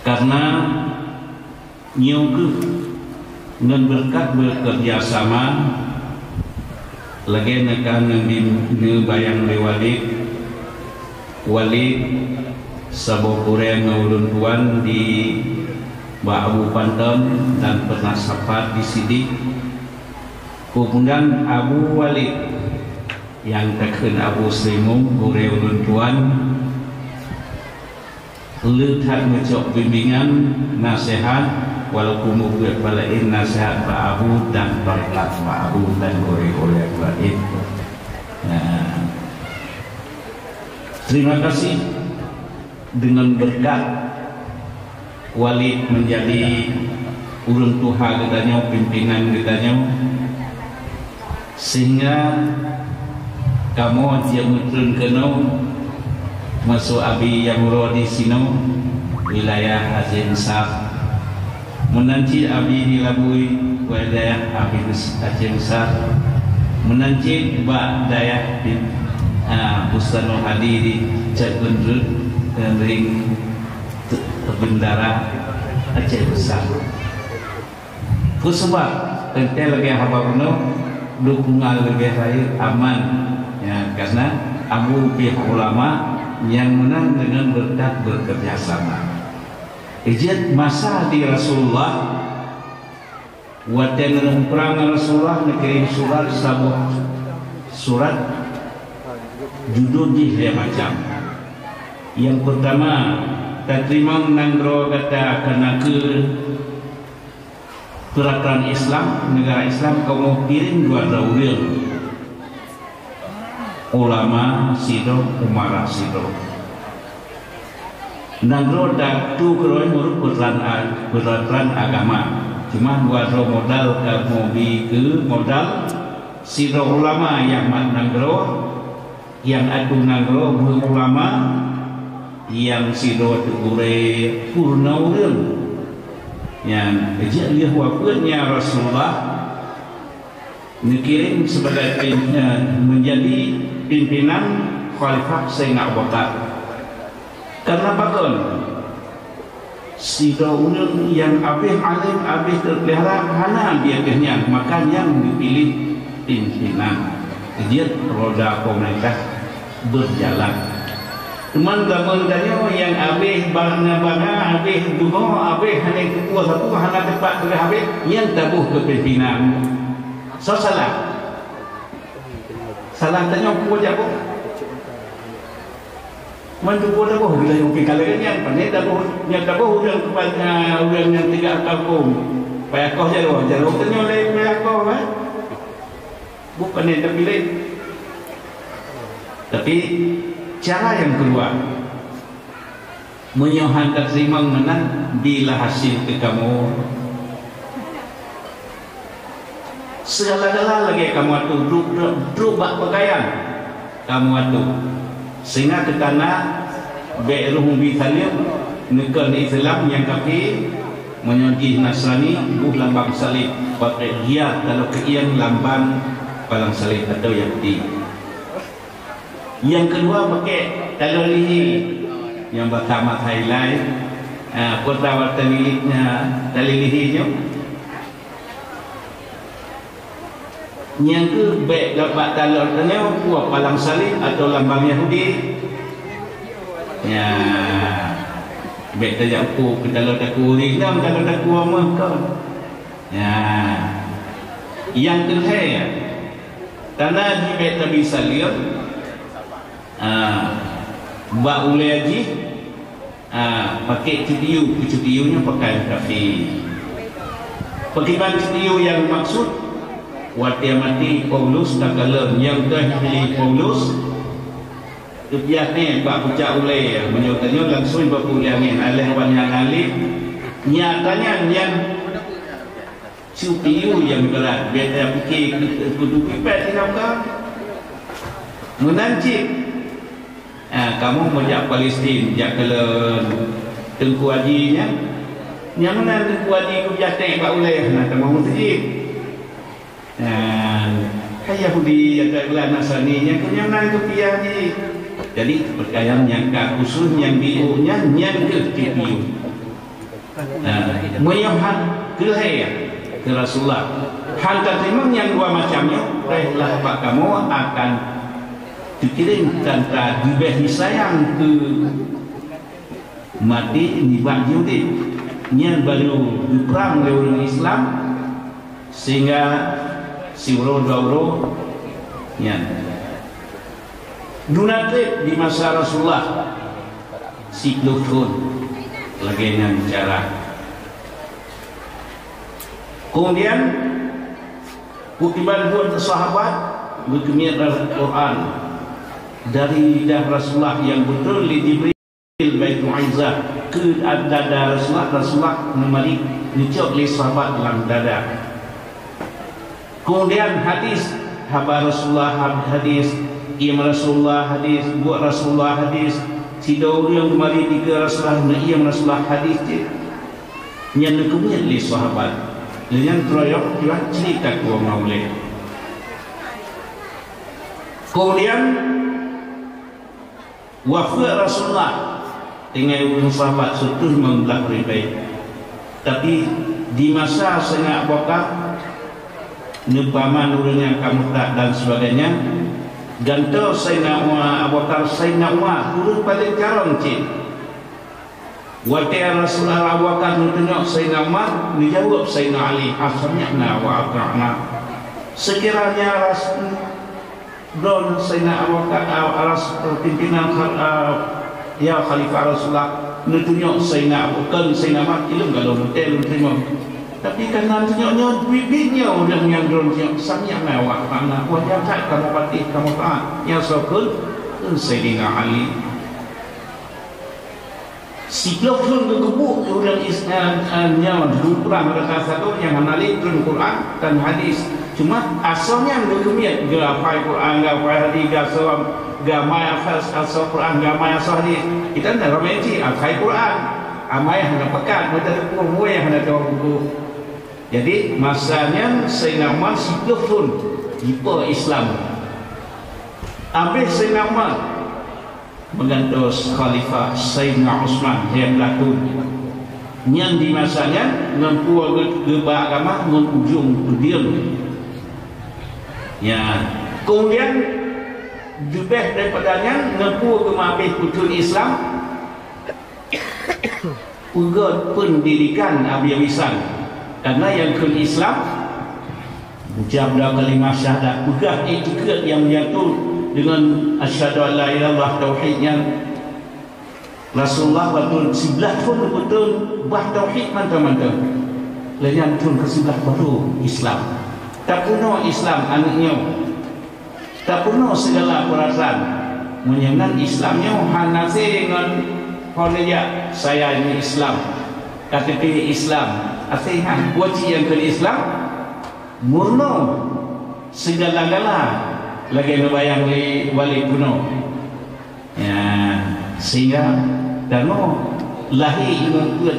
karena nyogu ngan berkat bekerjasama lagi nekan bayang Walid sabokuren ulun tuan di Abu Panten dan pernah sapat di Sidik. Kemudian Abu Walid yang tekun Abu Srimung Gure ulun tuan lihat ngecok bimbingan nasihat walaupun mubir balain nasihat Pak Abu dan berkat Pak Abu dan Gure Walid. Nah, terima kasih dengan berkat Walid menjadi urun tuha katanya, pimpinan katanya, sehingga kamu dia mutrun kena masuk abi yang di sini wilayah Hazin Sar menanci abi di Labui wilayah abi Hazin Sar menanci bak daya di Bustanul Hadiri Cakundrut dan ring bendara Aceh Besar. Sebab ente lagi haba penuh dukungan lebih baik aman ya, karena Abu pihak ulama yang menang dengan berkat bekerjasama. Ijat masa di Rasulullah watan perang Rasulullah mengirim surat sabuh surat judul dia macam. Yang pertama tak terima menanggro kata kena ke peraturan Islam, negara Islam kau mau kirim dua rawil ulama sido umara sido nanggro tak tu keroi muruk peraturan agama cuma dua raw modal ke mobi ke modal sido ulama yang nanggro yang adu nanggro ulama yang sido tegure purna urun yang dia wafatnya Rasulullah dikirim sebagai menjadi pimpinan Khalifah Sayyidina Abu Bakar. Karena bakal sido urun yang abih alim abih terpelihara hana dia kenyang, maka yang dipilih pimpinan dia roda pemerintah berjalan. Cuman gambar tanya yang habis bangga habis dugo habis hanya ketua satu hanya tempat boleh habis yang tabuh kepimpinan. So salah tanya aku aja aku mantu bodoh aku bila yang kalian yang pandai tabuh yang tabuh udah kepada orang yang tiga kampung payah kau jauh tanya oleh payah kau kan bukan yang terpilih tapi cara yang kedua menyohankan simang menang bila hasil ke kamu segala-gala lagi kamu atu drubak pakaian kamu atu sehingga ke tanah be'ruhum bithalim negara Islam yang kafir menyonji Nasrani buh lambang salib pakai hias kalau keian lambang palang salib atau Yahudi. Yang kedua pakai talon lihi yang pertama highlight pertama tali lihinya yang ke baik dapat talonnya buat palang salib atau lambang Yahudi ya baik tajak aku ke talon aku rinam talon aku amakkan ya yang kedua tanah di baik Nabi Salih Mbak Ule Haji pakai CTU-nya pakai kafe pakai CTU yang maksud wati mati Paulus tak kalah yang dah pilih Paulus kebiasaan Mbak Pucak Ule menyokanya langsung Mbak Ule angin alih wanyan alih nyatanya yang CTU yang berat biar fikir kudu pipet tinaukan menancip kamu menjak Palestin jak kelen Tengku Hajinya yang mana Tengku Haji ku jatuh Pak Uleh nak kamu masjid kayak Yahudi atau gelar Nasraninya ku yang mana tu pihak ni jadi perkayaan yang khusus yang biunya yang ke CPU Menyuhan kelihaya ke Rasulullah. Hantar memang yang dua macamnya, baiklah Pak kamu akan dikirimkan ke diberi sayang ke mati ni baju dia yang baru diperang oleh orang Islam sehingga si uro yang Dunatib di masa Rasulullah si Lutfun lagi yang bicara. Kemudian kutiban buat sahabat berkemia Al-Quran dari lidah Rasulullah yang betul diberi Baitul Izzah ke dada Rasulullah membalik dicok oleh sahabat dalam dada. Kemudian hadis habar Rasulullah hadis, Iam Rasulullah hadis, buat Rasulullah hadis, si Daud yang kembali tiga Rasulullah, Iam Rasulullah hadis je. Yang kemudian oleh sahabat, yang teroyok juga cerita ke orang boleh. Kemudian wafat Rasulullah dengan orang sahabat sutuh membelah ribai. Tapi di masa Sayyidina Abu Bakar nepaman orang yang kamu tak dan sebagainya, ganto Sayyidina Abu Bakar Sayyidina Umar turun pada carong cik. Waktu Rasulullah Abu Bakar menunjuk Sayyidina Umar, dijawab Sayyidina Ali, asami'na wa ata'na. Sekiranya Rasulullah Sayyidina Abu Bakar pimpinan ya Khalifah Rasulullah menunjuk Sayyidina Abu Bakar Sayyidina Umar ilmu kalau betul terima. Tapi kerana tunjuknya bibitnya orang yang tunjuk sami'na wa ata'na. Wajah tak kamu patih kamu taat. Yang sokul Sayyidina Ali. Si Lutfun kegebuk orang Islam yang dulu perang mereka satu yang menalik turun Quran dan hadis. Cuma asalnya berkemiat gafai Quran, gafai hadis, gamai asal Quran, gamai asal hadis. Kita nak ramai afai Quran, amai hendak pekat, betul pun yang hendak jawab buku. Jadi masanya Sayyidina Umar si Lutfun tipe Islam. Habis Sayyidina Umar menggantos Khalifah Sayyidina Utsman yang berlaku yang di masanya mengampu gebak agama menujung diam. Ya, kemudian lebih daripadanya mengampu kemabih putul Islam ugat pendidikan habis-habisan karena yang ke Islam ucaplah kalimah syahadat pegang etiket yang menyatu dengan asyhadu an la ilaha illallah tauhid yang Rasulullah waktu sebelah pun betul bah tauhid mantap-mantap. Lain pun ke sebelah baru Islam. Tak puno Islam anaknya. Tak puno segala perasaan. Menyenang Islamnya hanase dengan horeja saya ini Islam. KTP Islam. Artinya wajib yang ke Islam murno segala-gala lagi ngebayang wali kuno ya, sehingga dano lahir mengikut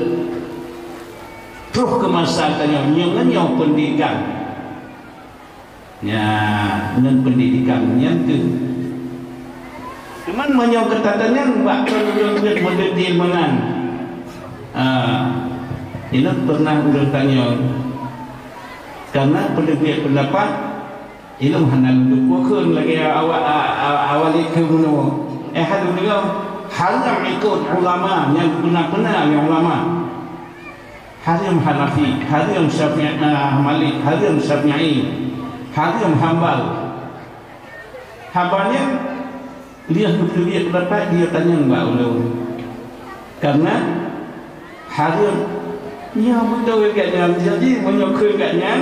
terus ke masa tanya nyong pendidikan ya dengan pendidikan yang tu cuman menyong ketatannya bakal orang mendetil mengan ini pernah udah tanya karena pendapat ilmu hanal bukan lagi awal itu kuno. Hal juga haram ikut ulama yang benar-benar yang ulama. Haram Hanafi, haram Syafi'i, Malik, haram Syafi'i, haram Hambal. Hambalnya dia berpikir pendapat dia tanya Mbak Ulun. Karena haram dia betul katnya jadi menyokong katnya.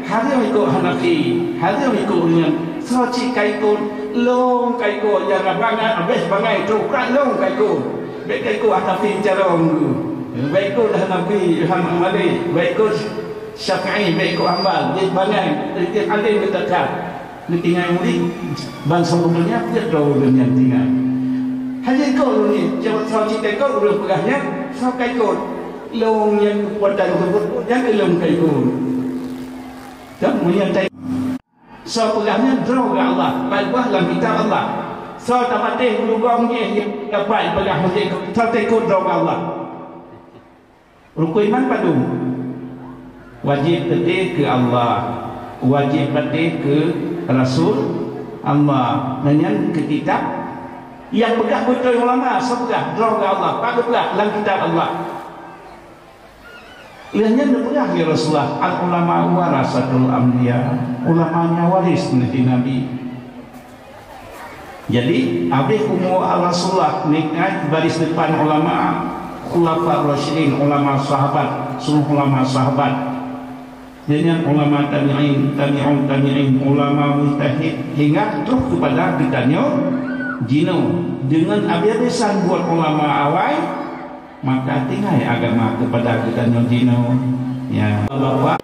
Hari yang ikut Hanafi, hari yang ikut dengan soci kaikun, long kaikun, jangan bangat, habis bangai coklat long kaikun, baik kaikun Hanafi carong, baik ikut Hanafi, Malik, baik ikut Syafi'i, baik ikut Hambal, dia bangai, dia ada yang dekat, dia tinggal murid, bangsa dunia dia tahu dunia tinggal. Hanya ikut ni, jawab soci kaikun belum pegahnya, so kaikun, long yang kuatan tersebut, yang long kaikun. Dan menyertai so pegahnya draw ke Allah baiklah dalam kitab Allah so tak patih berugong dia dapat pegah masjid so tekut draw ke Allah Rukun iman padu wajib patuh ke Allah, wajib patuh ke Rasul Allah, dengan ke kitab yang pegang betul ulama, sepegang draw ke Allah, pada pegang dalam kitab Allah. Ilahnya pegang ya Rasulullah, al ulama warasatul anbiya, ulamanya waris Nabi. Jadi abis umur Rasulullah naik baris depan ulama, khulafa rasyidin, ulama sahabat, seluruh ulama sahabat, dengan ulama tabi'in, tabi'in, ulama mujtahid, hingga terus kepada ditanya jino. Dengan habis-habisan buat ulama awal, maka tinggal agama kepada ditanya jino. Ya, Bapak.